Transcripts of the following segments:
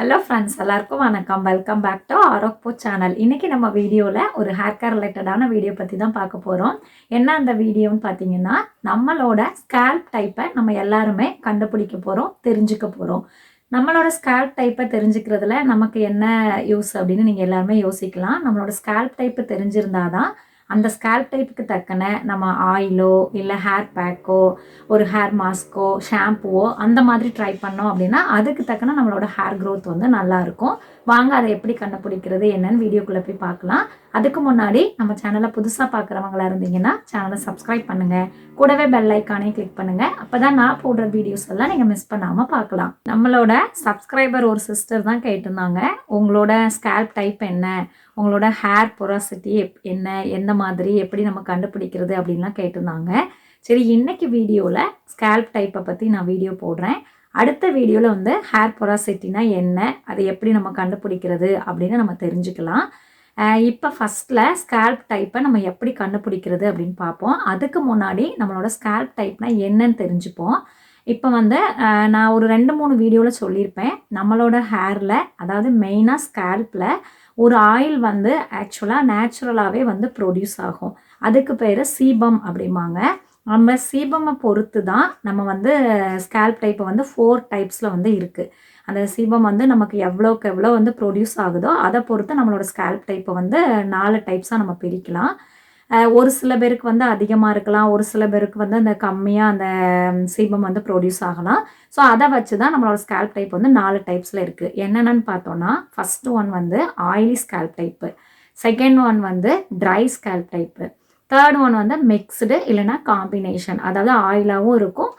Hello friends, எல்லாருக்கும் வணக்கம். Welcome back to ஆரோக்போ சேனல். இன்றைக்கி நம்ம வீடியோவில் ஒரு ஹேர் கேர் ரிலேட்டடான வீடியோ பற்றி தான் பார்க்க போகிறோம். என்ன அந்த வீடியோன்னு பார்த்தீங்கன்னா, நம்மளோட ஸ்கேல்ப் டைப்பை நம்ம எல்லாருமே கண்டுபிடிக்க போகிறோம், தெரிஞ்சுக்க போகிறோம். நம்மளோட ஸ்கேல்ப் டைப்பை தெரிஞ்சுக்கிறதுல நமக்கு என்ன யூஸ் அப்படின்னு நீங்கள் எல்லாருமே யோசிக்கலாம். நம்மளோட ஸ்கேல்ப் டைப்பு தெரிஞ்சிருந்தாதான் அந்த ஸ்கேல்ப் டைப்புக்கு தக்கன நம்ம ஆயிலோ இல்லை ஹேர் பேக்கோ ஒரு ஹேர் மாஸ்க்கோ ஷாம்புவோ அந்த மாதிரி ட்ரை பண்ணோம் அப்படின்னா அதுக்கு தக்கன நம்மளோட ஹேர் க்ரோத் வந்து நல்லாயிருக்கும். வாங்க அதை எப்படி கண்டுபிடிக்கிறது என்னன்னு வீடியோக்குள்ளே போய் பார்க்கலாம். அதுக்கு முன்னாடி நம்ம சேனலை புதுசாக பார்க்குறவங்களா இருந்தீங்கன்னா சேனலை சப்ஸ்கிரைப் பண்ணுங்கள், கூடவே பெல் ஐக்கானே கிளிக் பண்ணுங்கள். அப்போ தான் நான் போடுற வீடியோஸ் எல்லாம் நீங்கள் மிஸ் பண்ணாமல் பார்க்கலாம். நம்மளோட சப்ஸ்கிரைபர் ஒரு சிஸ்டர் தான் கேட்டிருந்தாங்க, உங்களோட ஸ்கேல்ப் டைப் என்ன, உங்களோட ஹேர் பொராசிட்டி என்ன, எந்த மாதிரி எப்படி நம்ம கண்டுபிடிக்கிறது அப்படின்லாம் கேட்டிருந்தாங்க. சரி, இன்னைக்கு வீடியோவில் ஸ்கேல்ப் டைப்பை பற்றி நான் வீடியோ போடுறேன். அடுத்த வீடியோவில் வந்து ஹேர் பொராசிட்டினா என்ன, அதை எப்படி நம்ம கண்டுபிடிக்கிறது அப்படின்னு நம்ம தெரிஞ்சுக்கலாம். இப்போ ஃபஸ்ட்டில் ஸ்கேல்ப் டைப்பை நம்ம எப்படி கண்டுபிடிக்கிறது அப்படின்னு பார்ப்போம். அதுக்கு முன்னாடி நம்மளோட ஸ்கேல்ப் டைப்னால் என்னன்னு தெரிஞ்சுப்போம். இப்போ வந்து நான் ஒரு 2-3 வீடியோவில் சொல்லியிருப்பேன், நம்மளோட ஹேரில் அதாவது மெயினாக ஸ்கேல்பில் ஒரு ஆயில் வந்து ஆக்சுவலாக நேச்சுரலாகவே வந்து ப்ரொடியூஸ் ஆகும். அதுக்கு பேர் சீபம் அப்படிம்பாங்க. நம்ம சீபமை பொறுத்து தான் நம்ம வந்து ஸ்கேல்ப் டைப்பை வந்து 4 டைப்ஸில் வந்து இருக்குது. அந்த சீபம் வந்து நமக்கு எவ்வளோக்கு எவ்வளோ வந்து ப்ரொடியூஸ் ஆகுதோ அதை பொறுத்து நம்மளோட ஸ்கேல்ப் டைப்பை வந்து 4 டைப்ஸாக நம்ம பிரிக்கலாம். ஒரு சில பேருக்கு வந்து அதிகமாக இருக்கலாம், ஒரு சில பேருக்கு வந்து அந்த கம்மியாக அந்த சீபம் வந்து ப்ரொடியூஸ் ஆகலாம். ஸோ அதை வச்சு தான் நம்மளோட ஸ்கேல்ப் டைப் வந்து 4 டைப்ஸில் இருக்குது. என்னென்னு பார்த்தோன்னா, ஃபஸ்ட்டு ஒன் வந்து oily scalp type, second one வந்து dry scalp type, third one வந்து மிக்ஸ்டு இல்லைனா காம்பினேஷன், அதாவது ஆயிலாகவும் இருக்கும்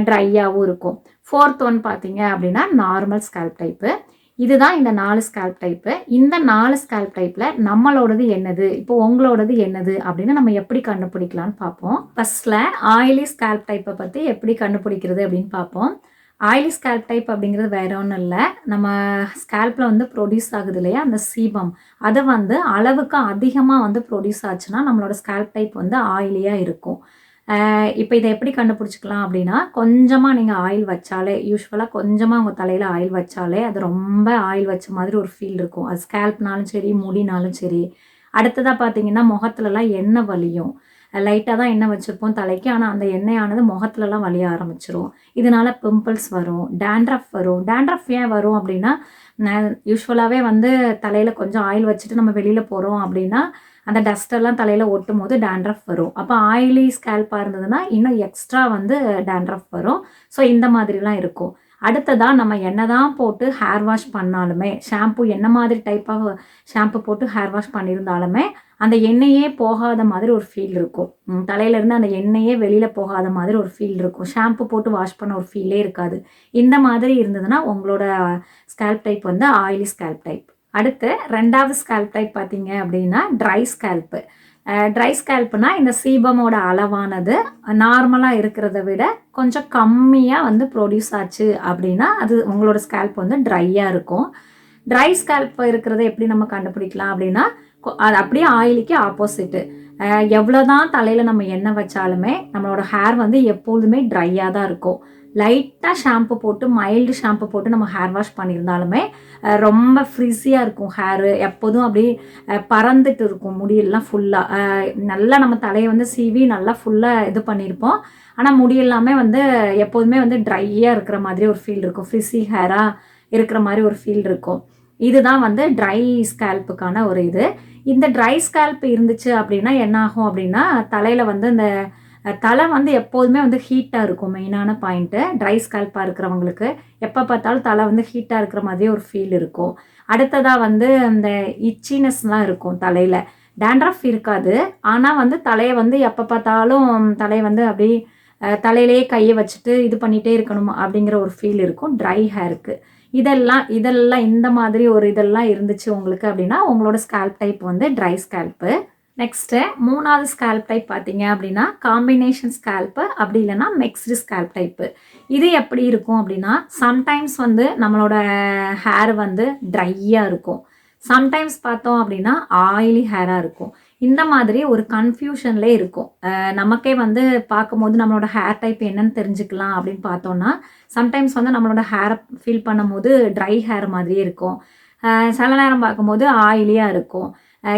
ட்ரையாகவும் இருக்கும். ஃபோர்த் ஒன் பார்த்தீங்க அப்படின்னா நார்மல் ஸ்கேல்ப் டைப்பு. இதுதான் இந்த 4 ஸ்கேல்ப் டைப்பு. இந்த 4 ஸ்கேல்ப் டைப்பில் நம்மளோடது என்னது, இப்போ உங்களோடது என்னது அப்படின்னு நம்ம எப்படி கண்டுபிடிக்கலான்னு பார்ப்போம். ஃபர்ஸ்ட்டில் ஆயிலி ஸ்கேல்ப் டைப்பை பற்றி எப்படி கண்டுபிடிக்கிறது அப்படின்னு பார்ப்போம். ஆயிலி ஸ்கேல்ப் டைப் அப்படிங்கிறது வேற ஒன்றும் இல்லை, நம்ம ஸ்கேல்பில் வந்து ப்ரொடியூஸ் ஆகுது இல்லையா அந்த சீபம், அது வந்து அளவுக்கு அதிகமாக வந்து ப்ரொடியூஸ் ஆச்சுன்னா நம்மளோட ஸ்கேல்ப் டைப் வந்து ஆயிலியாக இருக்கும். இப்போ இதை எப்படி கண்டுபிடிச்சிக்கலாம் அப்படின்னா, கொஞ்சமாக நீங்கள் ஆயில் வச்சாலே, யூஸ்வலாக கொஞ்சமாக உங்கள் தலையில் ஆயில் வச்சாலே அது ரொம்ப ஆயில் வச்ச மாதிரி ஒரு ஃபீல் இருக்கும். அது ஸ்கேல்ப்னாலும் சரி, முடினாலும் சரி. அடுத்ததாக பார்த்தீங்கன்னா, முகத்துலலாம் எண்ணெய் வலியும். லைட்டாக தான் எண்ணெய் வச்சுருப்போம் தலைக்கு, ஆனால் அந்த எண்ணெயானது முகத்துலலாம் வலிய ஆரம்பிச்சிரும். இதனால் பிம்பிள்ஸ் வரும், டேண்ட்ரஃப் வரும். டேண்ட்ரஃப் ஏன் வரும் அப்படின்னா, யூஸ்வலாகவே வந்து தலையில் கொஞ்சம் ஆயில் வச்சுட்டு நம்ம வெளியில் போகிறோம் அப்படின்னா அந்த டஸ்டெல்லாம் தலையில் ஒட்டும் போது டேண்ட்ரஃப் வரும். அப்போ ஆயிலி ஸ்கேல்பாக இருந்ததுன்னா இன்னும் எக்ஸ்ட்ரா வந்து டேண்ட்ரஃப் வரும். ஸோ இந்த மாதிரிலாம் இருக்கும். அடுத்ததாக நம்ம என்ன தான் போட்டு ஹேர் வாஷ் பண்ணாலுமே, ஷாம்பு என்ன மாதிரி டைப்பாக ஷாம்பு போட்டு ஹேர் வாஷ் பண்ணியிருந்தாலுமே அந்த எண்ணெயே போகாத மாதிரி ஒரு ஃபீல் இருக்கும். தலையிலேருந்து அந்த எண்ணெயே வெளியில் போகாத மாதிரி ஒரு ஃபீல் இருக்கும். ஷாம்பு போட்டு வாஷ் பண்ண ஒரு ஃபீலே இருக்காது. இந்த மாதிரி இருந்ததுன்னா உங்களோட ஸ்கேல்ப் டைப் வந்து ஆயிலி ஸ்கேல்ப் டைப். அடுத்து 2வது ஸ்கேல்ப் டைப் பார்த்தீங்க அப்படின்னா ட்ரை ஸ்கேல்ப்பு. ட்ரை ஸ்கேல்ப்புனா இந்த சீபமோட அளவானது நார்மலாக இருக்கிறத விட கொஞ்சம் கம்மியாக வந்து ப்ரொடியூஸ் ஆச்சு அப்படின்னா அது உங்களோட ஸ்கேல்ப் வந்து ட்ரையாக இருக்கும். ட்ரை ஸ்கேல்ப் இருக்கிறத எப்படி நம்ம கண்டுபிடிக்கலாம் அப்படின்னா, அது அப்படியே ஆயிலுக்கு ஆப்போசிட்டு. எவ்வளோ தான் தலையில் நம்ம எண்ணெய் வச்சாலுமே நம்மளோட ஹேர் வந்து எப்பொழுதுமே ட்ரையாக தான் இருக்கும். லைட்டாக ஷாம்பு போட்டு, மைல்டு ஷாம்பு போட்டு நம்ம ஹேர் வாஷ் பண்ணியிருந்தாலுமே ரொம்ப ஃப்ரிஸியாக இருக்கும் ஹேரு. எப்போதும் அப்படியே பறந்துட்டு இருக்கும் முடியெல்லாம் ஃபுல்லாக. நல்லா நம்ம தலையை வந்து சீவி நல்லா ஃபுல்லாக இது பண்ணியிருப்போம், ஆனால் முடியெல்லாமே வந்து எப்போதுமே வந்து ட்ரையாக இருக்கிற மாதிரி ஒரு ஃபீல் இருக்கும், ஃப்ரிஸி ஹேராக இருக்கிற மாதிரி ஒரு ஃபீல் இருக்கும். இதுதான் வந்து ட்ரை ஸ்கேல்ப்புக்கான ஒரு இது. இந்த ட்ரை ஸ்கேல்ப் இருந்துச்சு அப்படின்னா என்ன ஆகும் அப்படின்னா, தலையில் வந்து இந்த தலை வந்து எப்போதுமே வந்து ஹீட்டாக இருக்கும். மெயினான பாயிண்ட்டு ட்ரை ஸ்கேல்பாக இருக்கிறவங்களுக்கு எப்போ பார்த்தாலும் தலை வந்து ஹீட்டாக இருக்கிற மாதிரியே ஒரு ஃபீல் இருக்கும். அடுத்ததாக வந்து இந்த இச்சினஸ்லாம் இருக்கும் தலையில். டேண்ட்ரஃப் இருக்காது, ஆனால் வந்து தலையை வந்து எப்போ பார்த்தாலும் தலையை வந்து அப்படியே தலையிலேயே கையை வச்சுட்டு இது பண்ணிகிட்டே இருக்கணும் அப்படிங்கிற ஒரு ஃபீல் இருக்கும் ட்ரை ஹேருக்கு. இதெல்லாம் இந்த மாதிரி ஒரு இதெல்லாம் இருந்துச்சு உங்களுக்கு அப்படின்னா உங்களோட ஸ்கேல்ப் டைப் வந்து ட்ரை ஸ்கேல்ப்பு. நெக்ஸ்ட்டு 3வது ஸ்கேல்ப் டைப் பார்த்தீங்க அப்படின்னா காம்பினேஷன் ஸ்கேல்ப்பு, அப்படி இல்லைன்னா மிக்ஸ்டு ஸ்கேல்ப் டைப்பு. இது எப்படி இருக்கும் அப்படின்னா, சம்டைம்ஸ் வந்து நம்மளோட ஹேர் வந்து ட்ரையாக இருக்கும், சம்டைம்ஸ் பார்த்தோம் அப்படின்னா ஆயிலி ஹேராக இருக்கும். இந்த மாதிரி ஒரு கன்ஃபியூஷன்லே இருக்கும். நமக்கே வந்து பார்க்கும்போது நம்மளோட ஹேர் டைப் என்னன்னு தெரிஞ்சுக்கலாம் அப்படின்னு பார்த்தோம்னா, சம்டைம்ஸ் வந்து நம்மளோட ஹேரை ஃபீல் பண்ணும்போது ட்ரை ஹேர் மாதிரியே இருக்கும். சில நேரம் பார்க்கும்போது ஆயிலியா இருக்கும்.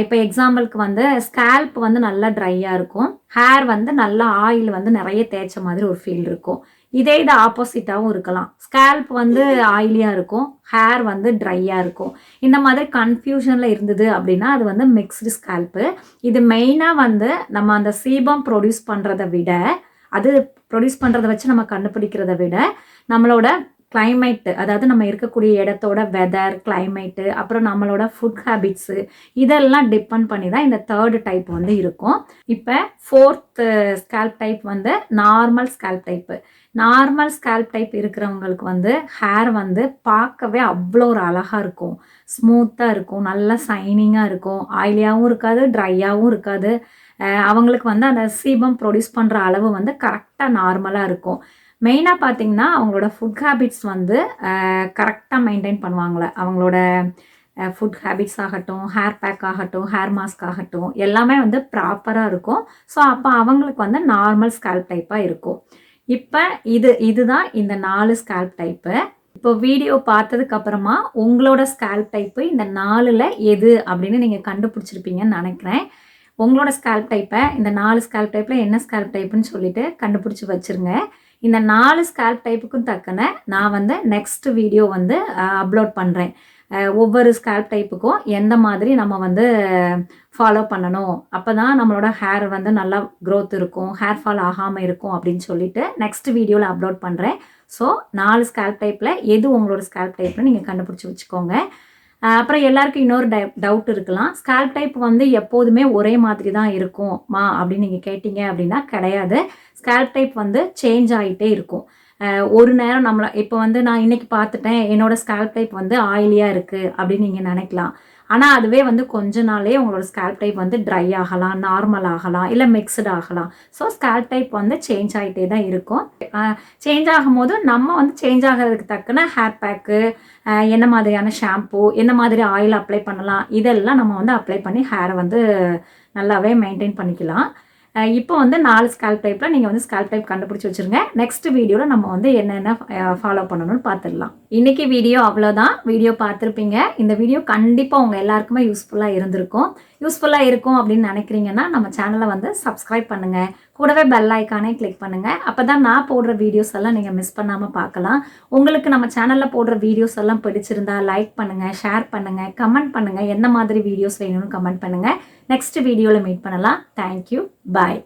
இப்போ எக்ஸாம்பிளுக்கு வந்து ஸ்கேல்ப் வந்து நல்லா ட்ரையா இருக்கும். ஹேர் வந்து நல்லா ஆயில் வந்து நெறைய தேய்ச்ச மாதிரி ஒரு ஃபீல் இருக்கும். இதே இது ஆப்போசிட்டாவும் இருக்கலாம். ஸ்கேல்ப் வந்து ஆயிலியா இருக்கும். ஹேர் வந்து ட்ரையா இருக்கும். இந்த மாதிரி கன்ஃபியூஷன்ல இருந்தது அப்படின்னா, அது வந்து மிக்ஸ்டு ஸ்கேல்ப்பு. இது மெயினா வந்து நம்ம அந்த சீபம் ப்ரொடியூஸ் பண்றத விட, அது ப்ரொடியூஸ் பண்றத வச்சு நம்ம கண்டுபிடிக்கிறத விட, நம்மளோட கிளைமேட், அதாவது நம்ம இருக்கக்கூடிய இடத்தோட வெதர், கிளைமேட்டு, அப்புறம் நம்மளோட ஃபுட் ஹேபிட்ஸு, இதெல்லாம் டிபெண்ட் பண்ணி தான் இந்த 3 டைப் வந்து இருக்கும். இப்போ 4த் ஸ்கேல்ப் டைப் வந்து normal scalp type. Normal scalp type இருக்கிறவங்களுக்கு வந்து ஹேர் வந்து பார்க்கவே அவ்வளோ ஒரு அழகா இருக்கும். ஸ்மூத்தாக இருக்கும், நல்லா ஷைனிங்காக இருக்கும், ஆயிலியாகவும் இருக்காது, ட்ரையாகவும் இருக்காது. அவங்களுக்கு வந்து அந்த சீபம் ப்ரொடியூஸ் பண்ணுற அளவு வந்து கரெக்டாக நார்மலாக இருக்கும். மெயினாக பார்த்தீங்கன்னா, அவங்களோட ஃபுட் ஹேபிட்ஸ் வந்து கரெக்டாக மெயின்டைன் பண்ணுவாங்கள. அவங்களோட ஃபுட் ஹேபிட்ஸ் ஆகட்டும், ஹேர் பேக் ஆகட்டும், ஹேர் மாஸ்க் ஆகட்டும், எல்லாமே வந்து ப்ராப்பராக இருக்கும். ஸோ, அப்போ அவங்களுக்கு வந்து நார்மல் ஸ்கேல்ப் டைப்பாக இருக்கும். இப்போ இதுதான் இந்த 4 ஸ்கேல்ப் டைப்பு. இப்போ வீடியோ பார்த்ததுக்கு அப்புறமா உங்களோட ஸ்கேல்ப் டைப்பு இந்த 4ல் எது அப்படின்னு நீங்கள் கண்டுபிடிச்சிருப்பீங்கன்னு நினைக்கிறேன். உங்களோட ஸ்கேல்ப் டைப்பை இந்த 4 ஸ்கேல்ப் டைப்பில் என்ன ஸ்கேல்ப் டைப்புன்னு சொல்லிட்டு கண்டுபிடிச்சி வச்சுருங்க. இந்த 4 ஸ்கேல்ப் டைப்புக்கும் தக்கன நான் வந்து நெக்ஸ்ட் வீடியோ வந்து அப்லோட் பண்ணுறேன். ஒவ்வொரு ஸ்கேல்ப் டைப்புக்கும் எந்த மாதிரி நம்ம வந்து ஃபாலோ பண்ணணும், அப்போ தான் நம்மளோட ஹேர் வந்து நல்லா க்ரோத் இருக்கும், ஹேர் ஃபால் ஆகாமல் இருக்கும் அப்படின்னு சொல்லிட்டு நெக்ஸ்ட் வீடியோவில் அப்லோட் பண்ணுறேன். ஸோ 4 ஸ்கேல்ப் டைப்பில் எது உங்களோட ஸ்கேல்ப் டைப்னு நீங்கள் கண்டுபிடிச்சி வச்சுக்கோங்க. அப்புறம் எல்லாருக்கும் இன்னொரு டவுட் இருக்கலாம். ஸ்கேல்ப் டைப் வந்து எப்போதுமே ஒரே மாதிரி தான் இருக்குமா அப்படின்னு நீங்கள் கேட்டிங்க அப்படின்னா கிடையாது. ஸ்கேல்ப் டைப் வந்து சேஞ்ச் ஆகிட்டே இருக்கும். ஒரு நேரம் நம்மள இப்போ வந்து நான் இன்னைக்கு பார்த்துட்டேன், என்னோட ஸ்கேல்ப் டைப் வந்து ஆயிலியாக இருக்குது அப்படின்னு நீங்கள் நினைக்கலாம். ஆனால் அதுவே வந்து கொஞ்ச நாளே உங்களோட ஸ்கேல்ப் டைப் வந்து ட்ரை ஆகலாம், நார்மல் ஆகலாம், இல்லை மிக்ஸ்டு ஆகலாம். ஸோ ஸ்கேல்ப் டைப் வந்து சேஞ்ச் ஆகிட்டே தான் இருக்கும். சேஞ்ச் ஆகும்போது நம்ம வந்து சேஞ்ச் ஆகிறதுக்கு தக்கன ஹேர் பேக்கு, என்ன மாதிரியான ஷாம்பூ, என்ன மாதிரி ஆயில் அப்ளை பண்ணலாம், இதெல்லாம் நம்ம வந்து அப்ளை பண்ணி ஹேரை வந்து நல்லாவே மெயின்டைன் பண்ணிக்கலாம். இப்போ வந்து 4 ஸ்கேல்ப் டைப்பில் நீங்கள் வந்து ஸ்கேல்ப் டைப் கண்டுபிடிச்சி வச்சுருங்க. நெக்ஸ்ட் வீடியோவில் நம்ம வந்து என்னென்ன ஃபாலோ பண்ணணும்னு பார்த்துடலாம். இன்றைக்கி வீடியோ அவ்வளோதான். வீடியோ பார்த்துருப்பீங்க. இந்த வீடியோ கண்டிப்பாக உங்கள் எல்லாருக்குமே யூஸ்ஃபுல்லாக இருந்திருக்கும். யூஸ்ஃபுல்லாக இருக்கும் அப்படின்னு நினைக்கிறீங்கன்னா நம்ம சேனலை வந்து சப்ஸ்கிரைப் பண்ணுங்கள். கூடவே பெல் ஐக்கானே கிளிக் பண்ணுங்கள். அப்போ தான் நான் போடுற வீடியோஸ் எல்லாம் நீங்கள் மிஸ் பண்ணாமல் பார்க்கலாம். உங்களுக்கு நம்ம சேனலில் போடுற வீடியோஸ் எல்லாம் பிடிச்சிருந்தா லைக் பண்ணுங்கள், ஷேர் பண்ணுங்கள், கமெண்ட் பண்ணுங்கள். என்ன மாதிரி வீடியோஸ் வேணும்னு கமெண்ட் பண்ணுங்கள். நெக்ஸ்ட் வீடியோவில் மீட் பண்ணலாம். தேங்க்யூ. பாய்.